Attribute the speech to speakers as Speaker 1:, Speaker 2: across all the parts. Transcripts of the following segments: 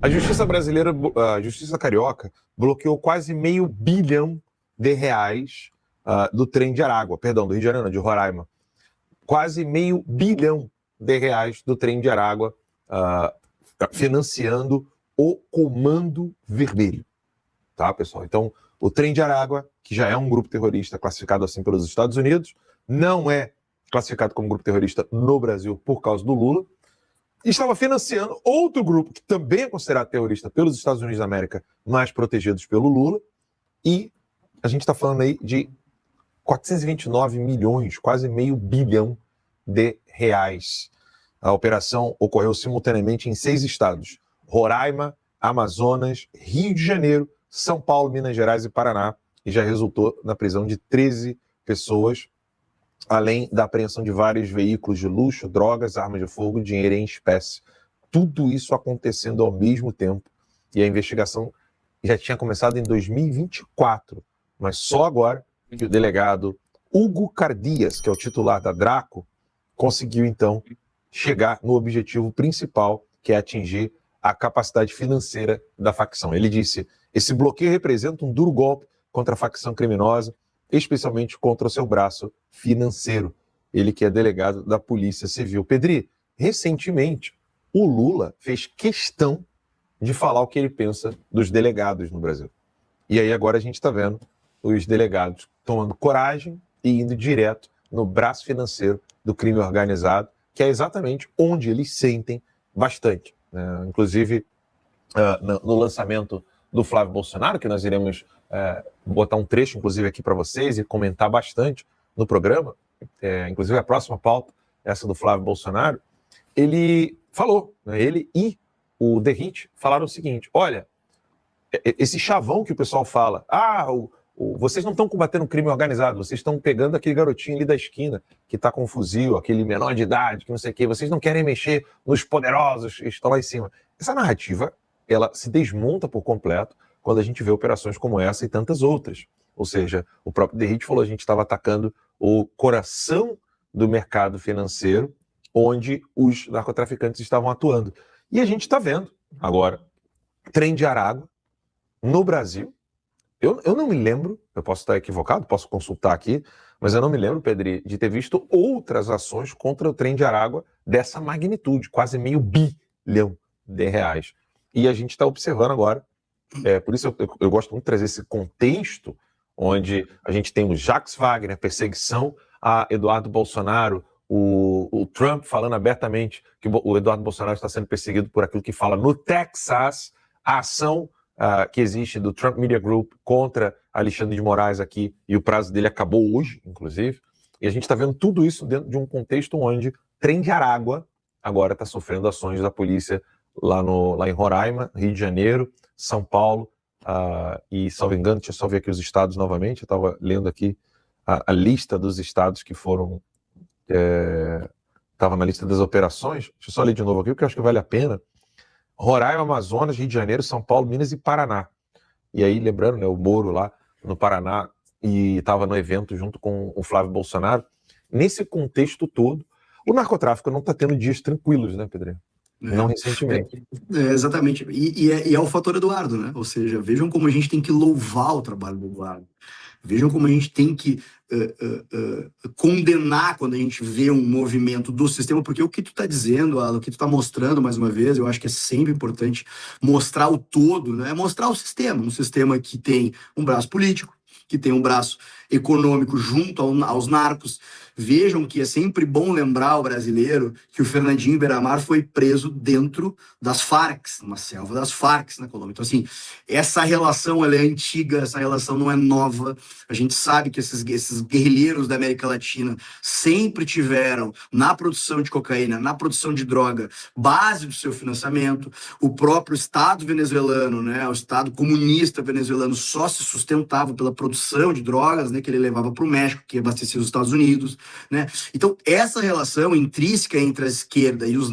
Speaker 1: A justiça brasileira, a justiça carioca, bloqueou quase R$500 bilhão do trem de Aragua, perdão, do Rio de Janeiro, não, de Roraima. Quase R$500 bilhão do trem de Aragua, financiando o Comando Vermelho. Tá, pessoal? Então, o trem de Aragua, que já é um grupo terrorista classificado assim pelos Estados Unidos, não é classificado como grupo terrorista no Brasil por causa do Lula, estava financiando outro grupo que também é considerado terrorista pelos Estados Unidos da América, mas protegidos pelo Lula, e a gente está falando aí de 429 milhões, quase R$500 bilhão. A operação ocorreu simultaneamente em 6 estados: Roraima, Amazonas, Rio de Janeiro, São Paulo, Minas Gerais e Paraná, e já resultou na prisão de 13 pessoas, além da apreensão de vários veículos de luxo, drogas, armas de fogo, dinheiro em espécie. Tudo isso acontecendo ao mesmo tempo. E a investigação já tinha começado em 2024, mas só agora que o delegado Hugo Cardias, que é o titular da Draco, conseguiu então chegar no objetivo principal, que é atingir a capacidade financeira da facção. Ele disse: esse bloqueio representa um duro golpe contra a facção criminosa, especialmente contra o seu braço financeiro. Ele que é delegado da Polícia Civil. Pedri, recentemente, o Lula fez questão de falar o que ele pensa dos delegados no Brasil. E aí agora a gente está vendo os delegados tomando coragem e indo direto no braço financeiro do crime organizado, que é exatamente onde eles sentem bastante. Inclusive, no lançamento do Flávio Bolsonaro, que nós iremos botar um trecho, inclusive, aqui para vocês e comentar bastante no programa, inclusive a próxima pauta, essa do Flávio Bolsonaro, ele falou, ele e o Derrite falaram o seguinte: olha, esse chavão que o pessoal fala, vocês não estão combatendo crime organizado, vocês estão pegando aquele garotinho ali da esquina que está com um fuzil, aquele menor de idade, que não sei o quê, vocês não querem mexer nos poderosos que estão lá em cima. Essa narrativa, ela se desmonta por completo quando a gente vê operações como essa e tantas outras. Ou seja, o próprio Derrite falou: a gente estava atacando o coração do mercado financeiro, onde os narcotraficantes estavam atuando. E a gente está vendo agora trem de Aragua no Brasil. Eu não me lembro, eu posso estar equivocado, posso consultar aqui, mas eu não me lembro, Pedri, de ter visto outras ações contra o trem de Aragua dessa magnitude, quase R$500 bilhão. E a gente está observando agora, por isso eu gosto muito de trazer esse contexto, onde a gente tem o Jacques Wagner, perseguição a Eduardo Bolsonaro, o Trump falando abertamente que o Eduardo Bolsonaro está sendo perseguido por aquilo que fala no Texas, a ação que existe do Trump Media Group contra Alexandre de Moraes aqui, e o prazo dele acabou hoje, inclusive, e a gente está vendo tudo isso dentro de um contexto onde trem de Aragua agora está sofrendo ações da polícia lá em Roraima, Rio de Janeiro, São Paulo, e, salvo engano, deixa eu só ver aqui os estados novamente, eu estava lendo aqui a lista dos estados que foram, estava na lista das operações, deixa eu só ler de novo aqui, porque eu acho que vale a pena. Roraima, Amazonas, Rio de Janeiro, São Paulo, Minas e Paraná. E aí, lembrando, o Moro lá no Paraná, e estava no evento junto com o Flávio Bolsonaro. Nesse contexto todo, o narcotráfico não está tendo dias tranquilos, né, Pedro? Não recentemente.
Speaker 2: Exatamente. E é o fator Eduardo, né? Ou seja, vejam como a gente tem que louvar o trabalho do Eduardo. Vejam como a gente tem que condenar quando a gente vê um movimento do sistema, porque o que tu está dizendo, Alan, o que tu está mostrando mais uma vez, eu acho que é sempre importante mostrar o todo, né? Mostrar o sistema, um sistema que tem um braço político, que tem um braço econômico junto aos narcos. Vejam que é sempre bom lembrar ao brasileiro que o Fernandinho Beiramar foi preso dentro das Farc, numa selva das Farc na Colômbia. Então, assim, essa relação ela é antiga, essa relação não é nova. A gente sabe que esses guerrilheiros da América Latina sempre tiveram na produção de cocaína, na produção de droga, base do seu financiamento. O próprio Estado venezuelano, né, o Estado comunista venezuelano só se sustentava pela produção de drogas, né, que ele levava para o México, que abastecia os Estados Unidos, né? Então, essa relação intrínseca entre a esquerda e os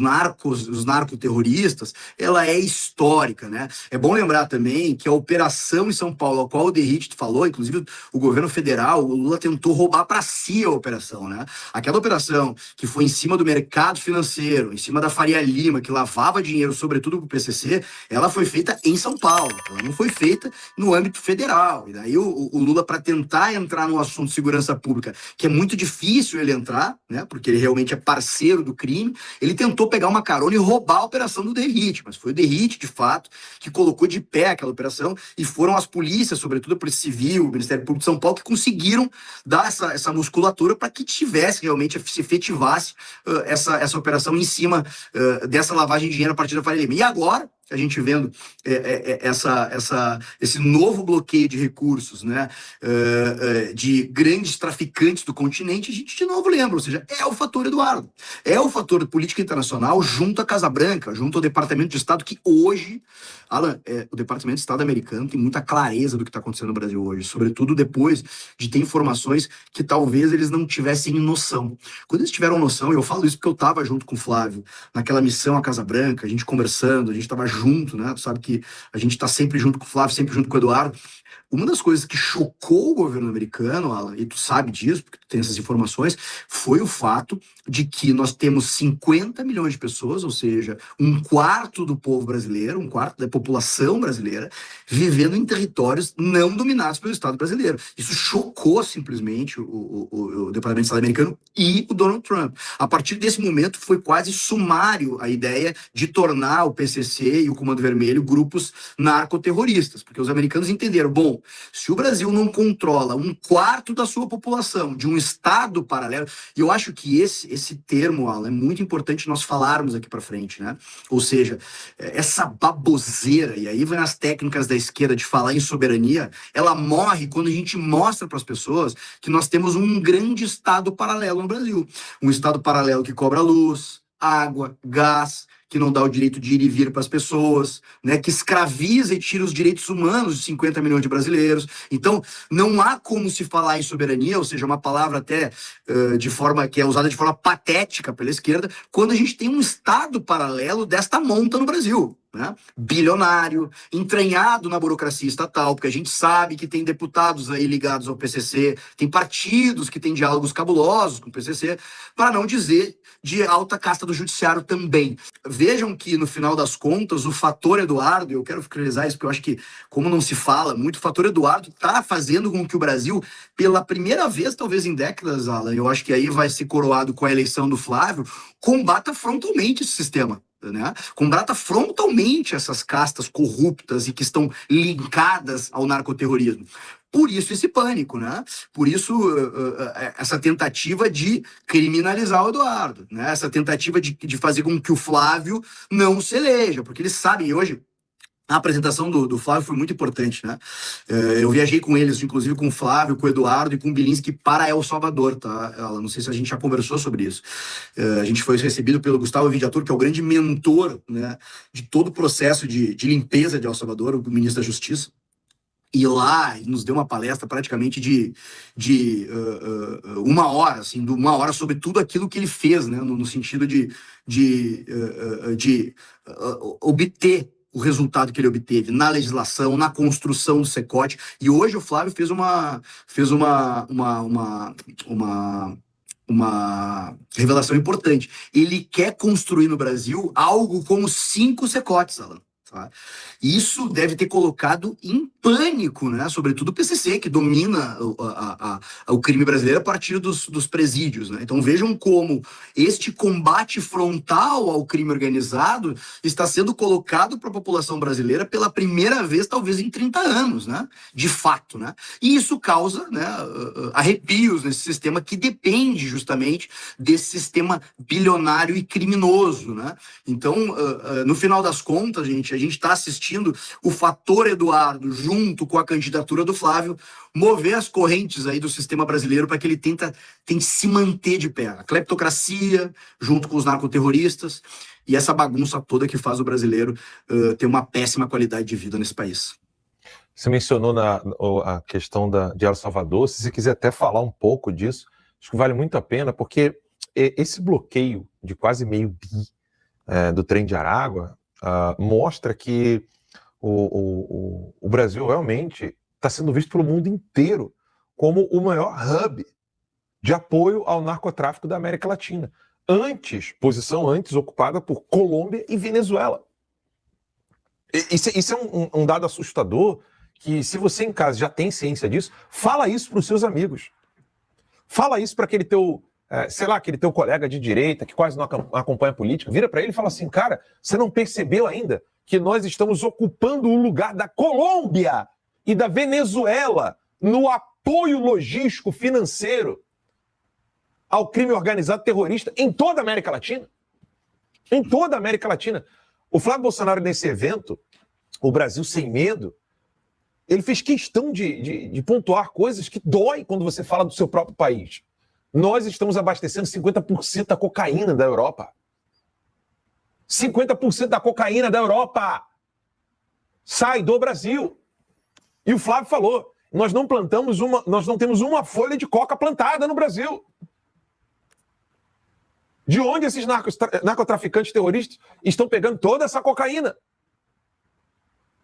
Speaker 2: narcoterroristas, ela é histórica, né? É bom lembrar também que a operação em São Paulo, a qual o Derrite falou, inclusive o governo federal, o Lula tentou roubar para si a operação, né? Aquela operação que foi em cima do mercado financeiro, em cima da Faria Lima, que lavava dinheiro, sobretudo para o PCC, ela foi feita em São Paulo, ela não foi feita no âmbito federal. E daí o Lula, para tentar entrar no assunto de segurança pública, que é muito difícil ele entrar, né? Porque ele realmente é parceiro do crime, ele tentou pegar uma carona e roubar a operação do Derrite, mas foi o Derrite, de fato, que colocou de pé aquela operação, e foram as polícias, sobretudo a Polícia Civil, o Ministério Público de São Paulo, que conseguiram dar essa musculatura para que tivesse realmente, se efetivasse essa operação em cima dessa lavagem de dinheiro a partir da Faria Lima. E agora, a gente vendo esse novo bloqueio de recursos, né, de grandes traficantes do continente, a gente de novo lembra, ou seja, é o fator Eduardo, é o fator de política internacional junto à Casa Branca, junto ao Departamento de Estado, que hoje, Alan, o Departamento de Estado americano tem muita clareza do que está acontecendo no Brasil hoje, sobretudo depois de ter informações que talvez eles não tivessem noção. Quando eles tiveram noção, e eu falo isso porque eu estava junto com o Flávio, naquela missão à Casa Branca, a gente conversando, a gente estava junto, né? Tu sabe que a gente está sempre junto com o Flávio, sempre junto com o Eduardo. Uma das coisas que chocou o governo americano, Alan, e tu sabe disso, porque tu tem essas informações, foi o fato de que nós temos 50 milhões de pessoas, ou seja, um quarto do povo brasileiro, um quarto da população brasileira, vivendo em territórios não dominados pelo Estado brasileiro. Isso chocou simplesmente o Departamento de Estado americano e o Donald Trump. A partir desse momento, foi quase sumário a ideia de tornar o PCC e o Comando Vermelho grupos narcoterroristas, porque os americanos entenderam, bom, se o Brasil não controla um quarto da sua população de um Estado paralelo, e eu acho que esse termo, Alan, é muito importante nós falarmos aqui para frente, né? Ou seja, essa baboseira, e aí vem as técnicas da esquerda de falar em soberania, ela morre quando a gente mostra para as pessoas que nós temos um grande Estado paralelo no Brasil. Um Estado paralelo que cobra luz, água, gás, que não dá o direito de ir e vir para as pessoas, né, que escraviza e tira os direitos humanos de 50 milhões de brasileiros. Então, não há como se falar em soberania, ou seja, uma palavra até de forma que é usada de forma patética pela esquerda, quando a gente tem um Estado paralelo desta monta no Brasil. Né? Bilionário, entranhado na burocracia estatal, porque a gente sabe que tem deputados aí ligados ao PCC, tem partidos que têm diálogos cabulosos com o PCC, para não dizer de alta casta do judiciário também. Vejam que, no final das contas, o fator Eduardo, eu quero finalizar isso porque eu acho que, como não se fala muito, o fator Eduardo está fazendo com que o Brasil, pela primeira vez, talvez em décadas, Alan, eu acho que aí vai ser coroado com a eleição do Flávio, combata frontalmente esse sistema. Né? Combata frontalmente essas castas corruptas e que estão linkadas ao narcoterrorismo. Por isso esse pânico, né? Por isso essa tentativa de criminalizar o Eduardo, né? Essa tentativa de fazer com que o Flávio não se eleja, porque eles sabem hoje. A apresentação do Flávio foi muito importante, né? Eu viajei com eles, inclusive com o Flávio, com o Eduardo e com o Bilinski para El Salvador, tá? Não sei se a gente já conversou sobre isso. A gente foi recebido pelo Gustavo Vidiatur, que é o grande mentor, né, de todo o processo de limpeza de El Salvador, o ministro da Justiça. E lá nos deu uma palestra praticamente de uma hora, assim, de uma hora sobre tudo aquilo que ele fez, né, no sentido de obter o resultado que ele obteve na legislação, na construção do Secote. E hoje o Flávio fez uma revelação importante. Ele quer construir no Brasil algo como 5 Secotes, Alan. Tá? Isso deve ter colocado em pânico, né? Sobretudo o PCC, que domina o crime brasileiro a partir dos presídios. Né? Então vejam como este combate frontal ao crime organizado está sendo colocado para a população brasileira pela primeira vez, talvez em 30 anos, né? De fato. Né? E isso causa, né, arrepios nesse sistema que depende justamente desse sistema bilionário e criminoso. Né? Então, no final das contas, a gente está assistindo o fator Eduardo, junto com a candidatura do Flávio, mover as correntes aí do sistema brasileiro para que ele tente se manter de pé. A cleptocracia, junto com os narcoterroristas, e essa bagunça toda que faz o brasileiro ter uma péssima qualidade de vida nesse país.
Speaker 1: Você mencionou a questão de El Salvador. Se você quiser até falar um pouco disso, acho que vale muito a pena, porque esse bloqueio de quase meio bi do trem de Aragua mostra que o Brasil realmente está sendo visto pelo mundo inteiro como o maior hub de apoio ao narcotráfico da América Latina. Posição antes ocupada por Colômbia e Venezuela. Isso é um dado assustador, que se você em casa já tem ciência disso, fala isso para os seus amigos. Fala isso para aquele teu, aquele teu colega de direita que quase não acompanha a política. Vira para ele e fala assim, cara, você não percebeu ainda que nós estamos ocupando o lugar da Colômbia e da Venezuela no apoio logístico financeiro ao crime organizado terrorista em toda a América Latina? Em toda a América Latina. O Flávio Bolsonaro, nesse evento, o Brasil Sem Medo, ele fez questão de pontuar coisas que dói quando você fala do seu próprio país. Nós estamos abastecendo 50% da cocaína da Europa. 50% da cocaína da Europa sai do Brasil. E o Flávio falou, nós não temos uma folha de coca plantada no Brasil. De onde esses narcotraficantes terroristas estão pegando toda essa cocaína?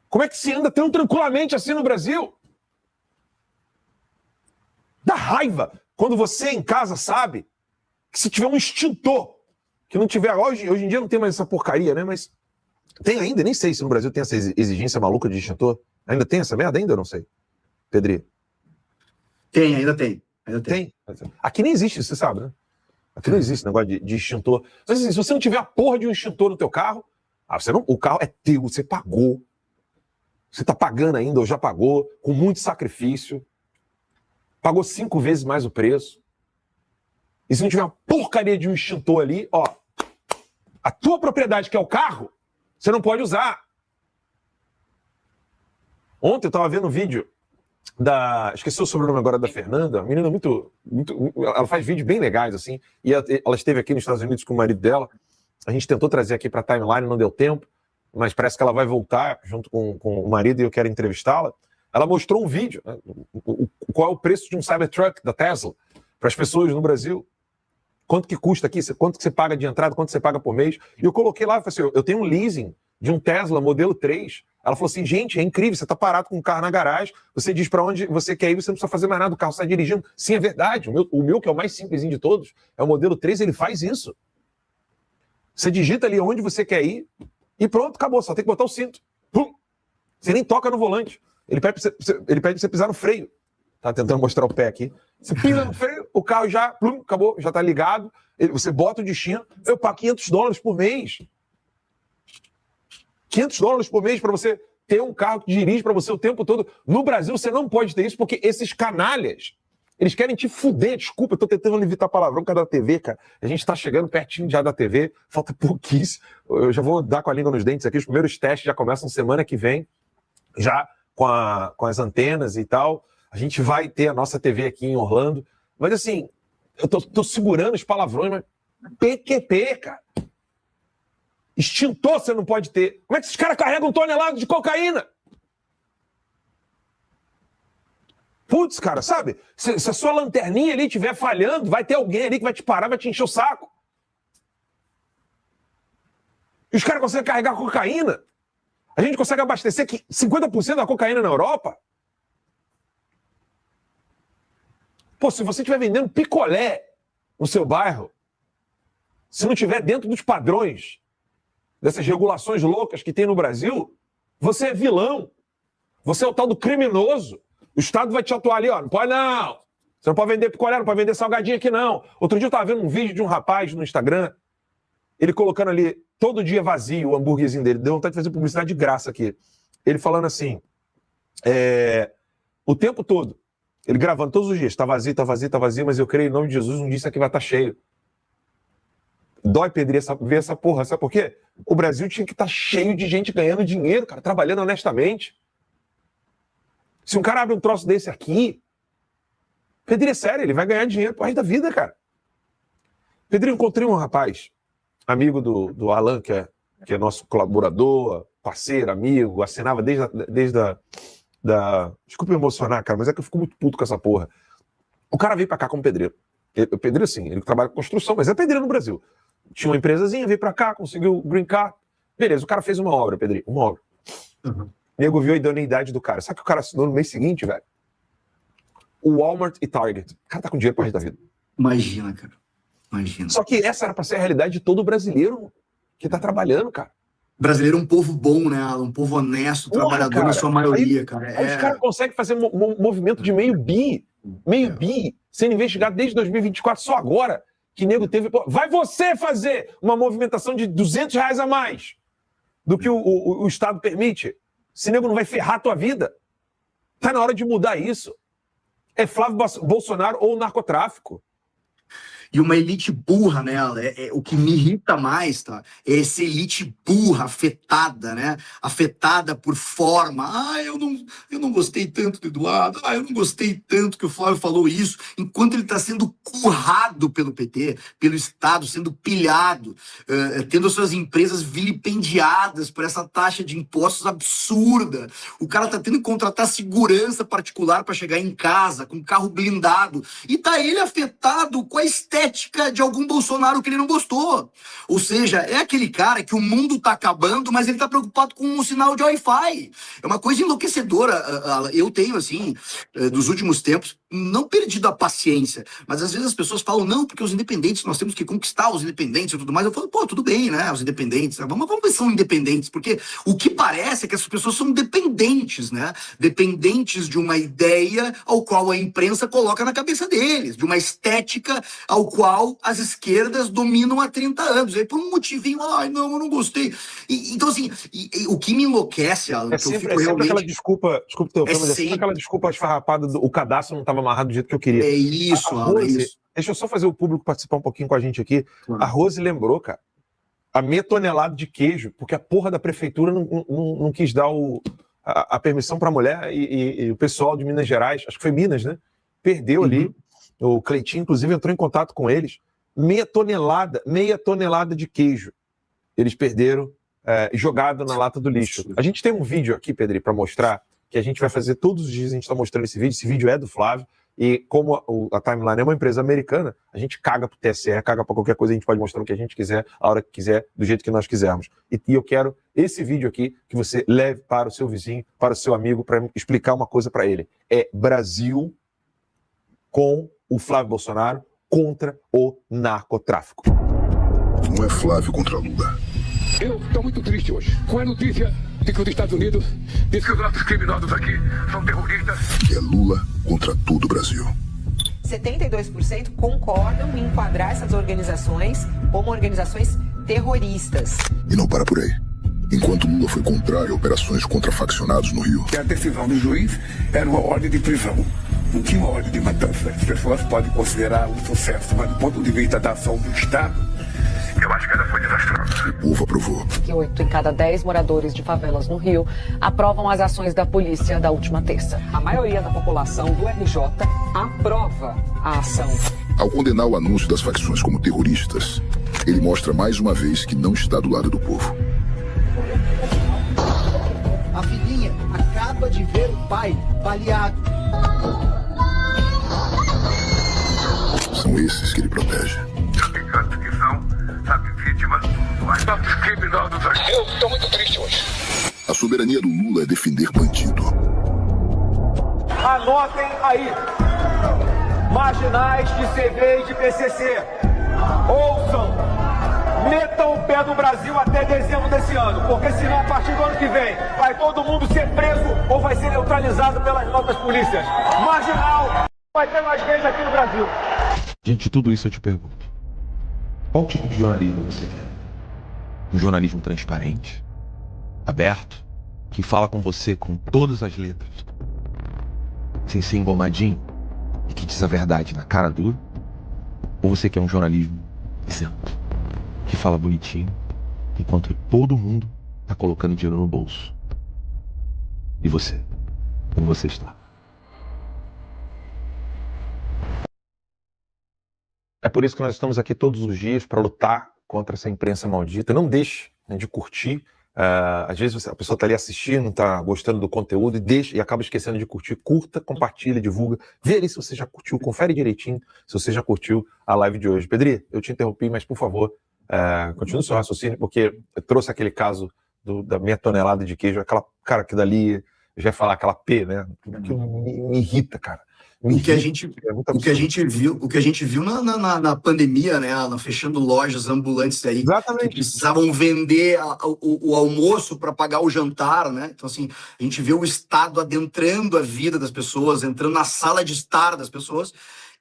Speaker 1: Como é que se anda tão tranquilamente assim no Brasil? Dá raiva quando você em casa sabe que se tiver um extintor, que não tiver... Hoje em dia não tem mais essa porcaria, né? Mas tem ainda, nem sei se no Brasil tem essa exigência maluca de extintor. Ainda tem essa merda? Ainda eu não sei. Pedrinho?
Speaker 2: Tem, ainda tem.
Speaker 1: Tem? Aqui nem existe, você sabe, né? Aqui não existe negócio de extintor. Mas assim, se você não tiver a porra de um extintor no teu carro, o carro é teu, você pagou. Você está pagando ainda, ou já pagou, com muito sacrifício. Pagou 5 vezes mais o preço. E se não tiver uma porcaria de um extintor ali, ó, a tua propriedade, que é o carro, você não pode usar. Ontem eu estava vendo um vídeo esqueci o sobrenome agora da Fernanda, uma menina muito... Ela faz vídeos bem legais, assim, e ela esteve aqui nos Estados Unidos com o marido dela. A gente tentou trazer aqui para a timeline, não deu tempo, mas parece que ela vai voltar junto com o marido e eu quero entrevistá-la. Ela mostrou um vídeo, né, qual é o preço de um Cybertruck da Tesla para as pessoas no Brasil. Quanto que custa aqui, quanto que você paga de entrada, quanto você paga por mês. E eu coloquei lá, eu falei assim, eu tenho um leasing de um Tesla modelo 3. Ela falou assim, gente, é incrível, você está parado com o carro na garagem, você diz para onde você quer ir, você não precisa fazer mais nada, o carro está dirigindo. Sim, é verdade, o meu, que é o mais simplesinho de todos, é o modelo 3, ele faz isso. Você digita ali onde você quer ir e pronto, acabou, só tem que botar o cinto. Pum! Você nem toca no volante. Ele pede pra você pisar no freio. Tá tentando mostrar o pé aqui. Você pisa no freio, o carro já, plum, acabou, já tá ligado. Você bota o destino, eu pago $500 por mês. $500 por mês para você ter um carro que dirige para você o tempo todo. No Brasil, você não pode ter isso, porque esses canalhas, eles querem te fuder. Desculpa, eu tô tentando evitar palavrão por causa da TV, cara. A gente tá chegando pertinho já da TV, falta pouquíssimo. Eu já vou dar com a língua nos dentes aqui. Os primeiros testes já começam semana que vem, já com as antenas e tal. A gente vai ter a nossa TV aqui em Orlando. Mas assim, eu tô segurando os palavrões, mas PQP, cara. Extintor você não pode ter. Como é que esses caras carregam 1 tonelada de cocaína? Putz, cara, sabe? Se a sua lanterninha ali estiver falhando, vai ter alguém ali que vai te parar, vai te encher o saco. E os caras conseguem carregar cocaína. A gente consegue abastecer 50% da cocaína na Europa. Pô, se você estiver vendendo picolé no seu bairro, se não estiver dentro dos padrões dessas regulações loucas que tem no Brasil, você é vilão. Você é o tal do criminoso. O Estado vai te atuar ali, ó. Não pode, não. Você não pode vender picolé, não pode vender salgadinho aqui, não. Outro dia eu estava vendo um vídeo de um rapaz no Instagram, ele colocando ali, todo dia vazio, o hambúrguerzinho dele. Deu vontade de fazer publicidade de graça aqui. Ele falando assim, o tempo todo, ele gravando todos os dias, tá vazio, mas eu creio em nome de Jesus, um dia isso aqui vai estar cheio. Dói, Pedro, ver essa porra. Sabe por quê? O Brasil tinha que estar cheio de gente ganhando dinheiro, cara, trabalhando honestamente. Se um cara abre um troço desse aqui, Pedro, é sério, ele vai ganhar dinheiro pro resto da vida, cara. Pedro, eu encontrei um rapaz, amigo do Alan, que é nosso colaborador, parceiro, amigo, assinava desde Desculpa me emocionar, cara, mas é que eu fico muito puto com essa porra. O cara veio pra cá como pedreiro. Pedreiro, sim, ele trabalha com construção, mas é pedreiro no Brasil. Tinha uma empresazinha, veio pra cá, conseguiu o green card. Beleza, o cara fez uma obra, pedreiro, uma obra. O nego viu a idoneidade do cara. Sabe o que o cara assinou no mês seguinte, velho? O Walmart e Target. O cara tá com dinheiro pra resto da vida.
Speaker 2: Imagina, cara. Imagina.
Speaker 1: Só que essa era pra ser a realidade de todo brasileiro que tá trabalhando, cara.
Speaker 2: Brasileiro é um povo bom, né, Alan? Um povo honesto, trabalhador
Speaker 1: cara,
Speaker 2: na sua maioria, cara.
Speaker 1: Aí os caras conseguem fazer um movimento de meio bi, sendo investigado desde 2024, só agora que nego teve... Vai você fazer uma movimentação de R$200 a mais do que o Estado permite. Se nego não vai ferrar a tua vida. Tá na hora de mudar isso. É Flávio Bolsonaro ou o narcotráfico.
Speaker 2: E uma elite burra, né? O que me irrita mais, tá? É essa elite burra, afetada, né? Afetada por forma. Eu não gostei tanto do Eduardo. Eu não gostei tanto que o Flávio falou isso. Enquanto ele está sendo currado pelo PT, pelo Estado, sendo pilhado, tendo as suas empresas vilipendiadas por essa taxa de impostos absurda. O cara tá tendo que contratar segurança particular para chegar em casa, com carro blindado. E tá ele afetado com a estética de algum Bolsonaro que ele não gostou. Ou seja, é aquele cara que o mundo tá acabando, mas ele tá preocupado com um sinal de Wi-Fi. É uma coisa enlouquecedora. Eu tenho, assim, dos últimos tempos, não perdido a paciência, mas às vezes as pessoas falam, não, porque os independentes, nós temos que conquistar os independentes e tudo mais. Eu falo, tudo bem, né, os independentes, vamos ver se são independentes, porque o que parece é que essas pessoas são dependentes, né, dependentes de uma ideia ao qual a imprensa coloca na cabeça deles, de uma estética ao qual as esquerdas dominam há 30 anos, aí por um motivinho, não, eu não gostei. Então, assim, o que me enlouquece, Alan, que eu fico realmente...
Speaker 1: aquela desculpa sempre aquela desculpa esfarrapada, o cadastro não estava amarrado do jeito que eu queria.
Speaker 2: É isso, Alan, é isso.
Speaker 1: Deixa eu só fazer o público participar um pouquinho com a gente aqui.
Speaker 2: Claro.
Speaker 1: A Rose lembrou, cara, a meia tonelada de queijo, porque a porra da prefeitura não quis dar a permissão para a mulher e o pessoal de Minas Gerais, acho que foi Minas, né? Perdeu ali. O Cleitinho, inclusive, entrou em contato com eles. Meia tonelada de queijo. Eles perderam jogado na lata do lixo. A gente tem um vídeo aqui, Pedro, para mostrar, que a gente vai fazer todos os dias, a gente está mostrando esse vídeo. Esse vídeo é do Flávio. E como a Timeline é uma empresa americana, a gente caga pro TSE, caga para qualquer coisa, a gente pode mostrar o que a gente quiser, a hora que quiser, do jeito que nós quisermos. E eu quero esse vídeo aqui que você leve para o seu vizinho, para o seu amigo, para explicar uma coisa para ele. É Brasil com o Flávio Bolsonaro contra o narcotráfico.
Speaker 3: Não é Flávio contra Lula.
Speaker 4: Eu estou muito triste hoje com a notícia de que os Estados Unidos diz que os nossos criminosos aqui são terroristas.
Speaker 3: É Lula contra todo o Brasil.
Speaker 5: 72% concordam em enquadrar essas organizações como organizações terroristas.
Speaker 3: E não para por aí. Enquanto Lula foi contrário a operações contra faccionados no Rio.
Speaker 4: A decisão do juiz era uma ordem de prisão. Não tinha uma ordem de matança. As pessoas podem considerar um sucesso, mas do ponto de vista da ação do Estado, eu acho que ela foi desastrosa.
Speaker 3: O povo aprovou.
Speaker 5: Que 8 em cada 10 moradores de favelas no Rio aprovam as ações da polícia da última terça. A maioria da população do RJ aprova a ação.
Speaker 3: Ao condenar o anúncio das facções como terroristas, ele mostra mais uma vez que não está do lado do povo.
Speaker 6: A filhinha acaba de ver o pai baleado.
Speaker 3: São esses que ele protege.
Speaker 4: Tem tantos que são, vítimas dos nossos criminosos aqui. Eu estou muito triste hoje.
Speaker 3: A soberania do Lula é defender bandido.
Speaker 7: Anotem aí. Marginais de CV e de PCC. Ouçam. Metam o pé no Brasil até dezembro desse ano, porque senão a partir do ano que vem vai todo mundo ser preso ou vai ser neutralizado pelas nossas polícias. Marginal, vai ter mais gays aqui no Brasil.
Speaker 1: Diante de tudo isso eu te pergunto, qual tipo de jornalismo você quer? Um jornalismo transparente, aberto, que fala com você com todas as letras, sem ser engomadinho e que diz a verdade na cara dura? Ou você quer um jornalismo isento, que fala bonitinho, enquanto todo mundo tá colocando dinheiro no bolso? E você? Como você está? É por isso que nós estamos aqui todos os dias para lutar contra essa imprensa maldita. Não deixe de curtir, Às vezes a pessoa está ali assistindo, está gostando do conteúdo e acaba esquecendo de curtir. Curta, compartilha, divulga. Vê ali se você já curtiu, confere direitinho se você já curtiu a live de hoje. Pedri, eu te interrompi, mas por favor, continue o seu raciocínio, porque eu trouxe aquele caso da meia tonelada de queijo, aquela, cara, que dali, já ia falar aquela P, né? Que me irrita, cara.
Speaker 2: O que a gente viu na pandemia, né, fechando lojas ambulantes aí,
Speaker 1: exatamente,
Speaker 2: que precisavam vender o almoço para pagar o jantar, né? Então, assim, a gente vê o Estado adentrando a vida das pessoas, entrando na sala de estar das pessoas,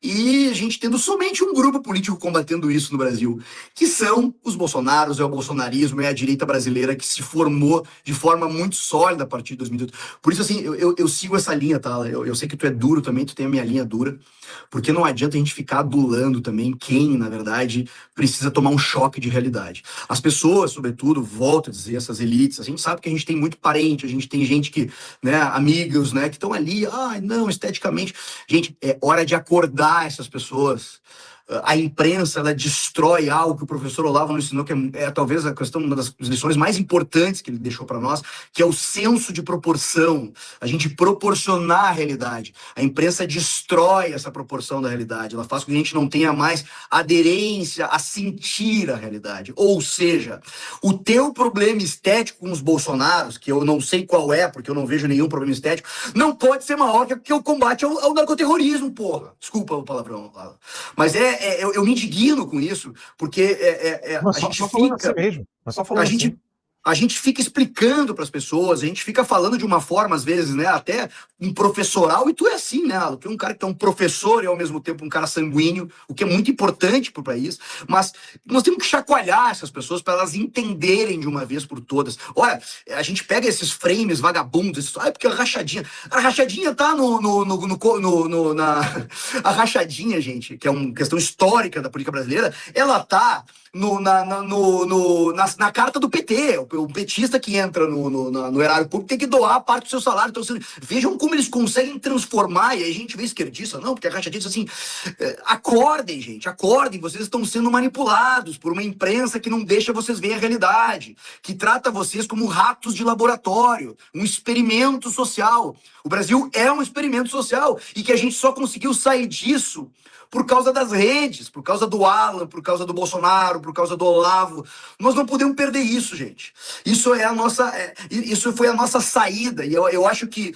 Speaker 2: e a gente tendo somente um grupo político combatendo isso no Brasil, que são os bolsonaros, é o bolsonarismo, é a direita brasileira que se formou de forma muito sólida a partir de 2018. Por isso, assim, eu sigo essa linha, tá? Eu sei que tu é duro também, tu tem a minha linha dura, porque não adianta a gente ficar adulando também quem, na verdade, precisa tomar um choque de realidade. As pessoas, sobretudo, volto a dizer, essas elites, a gente sabe que a gente tem muito parente, a gente tem gente que, né, amigos, né, que estão ali, não, esteticamente. Gente, é hora de acordar essas pessoas. A imprensa, ela destrói algo que o professor Olavo nos ensinou, que é talvez a questão, uma das lições mais importantes que ele deixou para nós, que é o senso de proporção, a gente proporcionar a realidade. A imprensa destrói essa proporção da realidade, ela faz com que a gente não tenha mais aderência a sentir a realidade. Ou seja, o teu problema estético com os bolsonaros, que eu não sei qual é, porque eu não vejo nenhum problema estético, não pode ser maior que o combate ao narcoterrorismo, porra. Desculpa o palavrão, mas eu me indigno com isso, porque
Speaker 1: mas a gente fica mesmo. Mas só falando assim.
Speaker 2: A gente fica explicando para as pessoas, a gente fica falando de uma forma, às vezes, né, até um professoral, e tu é assim, né, tu é um cara que é um professor e ao mesmo tempo um cara sanguíneo, o que é muito importante para o país, mas nós temos que chacoalhar essas pessoas para elas entenderem de uma vez por todas. Olha, a gente pega esses frames vagabundos, porque a rachadinha tá a rachadinha, gente, que é uma questão histórica da política brasileira, ela tá na carta do PT. O petista que entra no erário público tem que doar parte do seu salário. Então, assim, vejam como eles conseguem transformar, e aí a gente vê esquerdista, não, porque a Caixa diz assim, acordem, gente, acordem, vocês estão sendo manipulados por uma imprensa que não deixa vocês verem a realidade, que trata vocês como ratos de laboratório, um experimento social. O Brasil é um experimento social, e que a gente só conseguiu sair disso por causa das redes, por causa do Alan, por causa do Bolsonaro, por causa do Olavo. Nós não podemos perder isso, gente. Isso foi a nossa saída. E eu acho que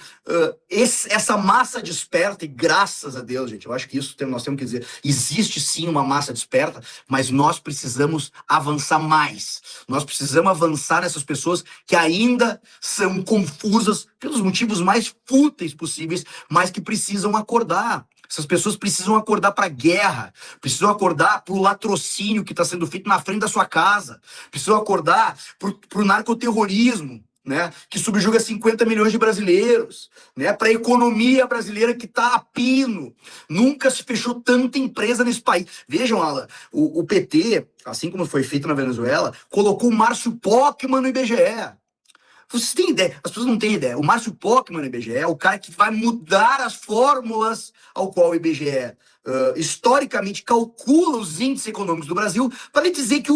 Speaker 2: essa massa desperta, e graças a Deus, gente, eu acho que isso nós temos que dizer, existe sim uma massa desperta, mas nós precisamos avançar mais. Nós precisamos avançar nessas pessoas que ainda são confusas pelos motivos mais fúteis possíveis, mas que precisam acordar. Essas pessoas precisam acordar para a guerra, precisam acordar para o latrocínio que está sendo feito na frente da sua casa, precisam acordar para o narcoterrorismo, né, que subjuga 50 milhões de brasileiros, né, para a economia brasileira que está a pino. Nunca se fechou tanta empresa nesse país. Vejam, Alan, o PT, assim como foi feito na Venezuela, colocou o Márcio Pockmann no IBGE. Vocês têm ideia? As pessoas não têm ideia. O Márcio Pockmann no IBGE é o cara que vai mudar as fórmulas ao qual o IBGE historicamente calcula os índices econômicos do Brasil para ele dizer que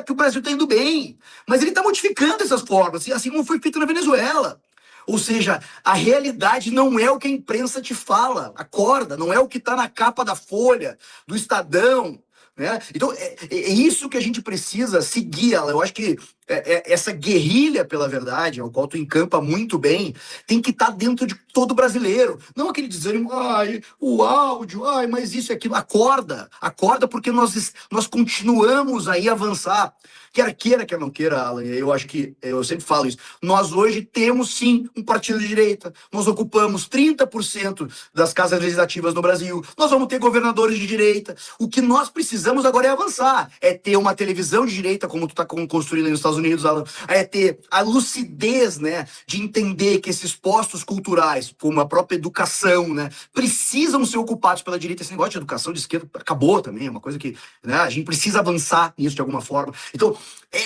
Speaker 2: que o Brasil está indo bem. Mas ele está modificando essas fórmulas, assim como foi feito na Venezuela. Ou seja, a realidade não é o que a imprensa te fala. Acorda, não é o que está na capa da Folha, do Estadão. Né? Então, é isso que a gente precisa seguir. Eu acho que essa guerrilha pela verdade, ao qual tu encampa muito bem, tem que estar dentro de todo brasileiro. Não aquele desânimo, o áudio, mas isso e aquilo. Acorda, porque nós continuamos aí a avançar. Quer queira, quer não queira, Alan, eu acho que, eu sempre falo isso, nós hoje temos sim um partido de direita, nós ocupamos 30% das casas legislativas no Brasil, nós vamos ter governadores de direita, o que nós precisamos agora é avançar, é ter uma televisão de direita, como tu está construindo aí nos Estados Unidos, Alan, é ter a lucidez, né, de entender que esses postos culturais, como a própria educação, né, precisam ser ocupados pela direita. Esse negócio de educação de esquerda acabou também, é uma coisa que, né, a gente precisa avançar nisso de alguma forma. Então,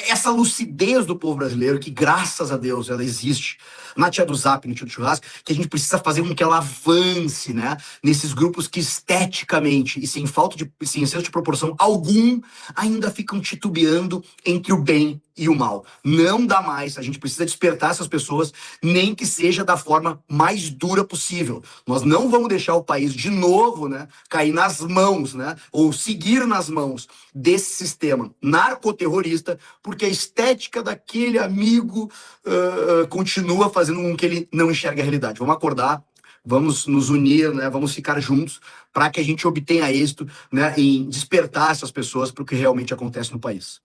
Speaker 2: essa lucidez do povo brasileiro, que graças a Deus ela existe, na tia do Zap, no tio do churrasco, que a gente precisa fazer com que ela avance, né, nesses grupos que esteticamente e sem senso de proporção população, algum ainda ficam titubeando entre o bem e o mal. Não dá mais, a gente precisa despertar essas pessoas, nem que seja da forma mais dura possível. Nós não vamos deixar o país de novo, né, cair nas mãos, né, ou seguir nas mãos desse sistema narcoterrorista, porque a estética daquele amigo continua fazendo com que ele não enxergue a realidade. Vamos acordar, vamos nos unir, né, vamos ficar juntos para que a gente obtenha êxito, né, em despertar essas pessoas para o que realmente acontece no país.